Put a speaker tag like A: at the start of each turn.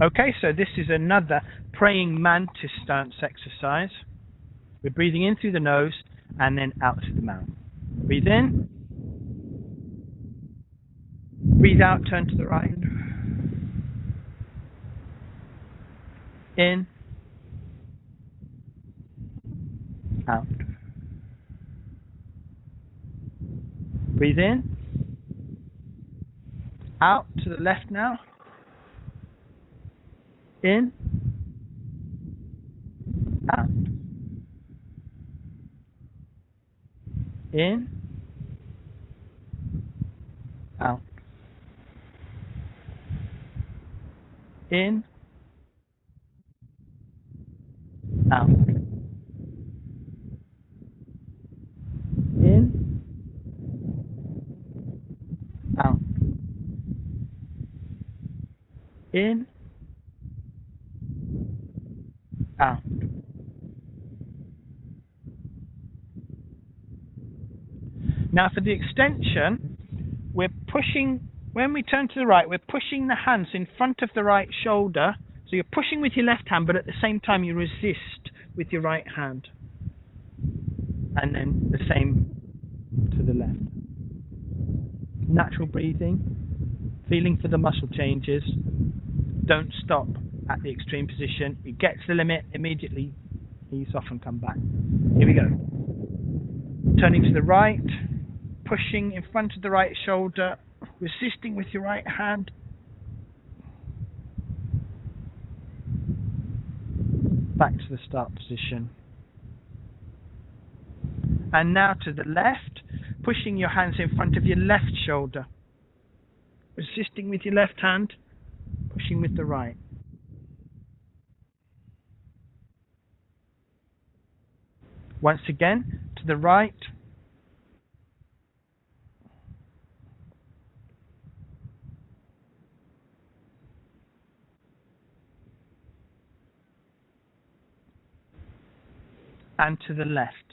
A: Okay, so this is another praying mantis stance exercise. We're breathing in through the nose and then out through the mouth. Breathe in. Breathe out, turn to the right. In. Out. Breathe in. Out to the left now. In. Out. In. Out. In. Out. In. Out. In. Out. Now for the extension, we're pushing, when we turn to the right, we're pushing the hands in front of the right shoulder. So you're pushing with your left hand, but at the same time you resist with your right hand. And then the same to the left. Natural breathing, feeling for the muscle changes. Don't stop at the extreme position. You get to the limit, immediately ease off and come back. Here we go. Turning to the right, pushing in front of the right shoulder, resisting with your right hand. Back to the start position. And now to the left, pushing your hands in front of your left shoulder. Resisting with your left hand, pushing with the right. Once again, to the right. And to the left.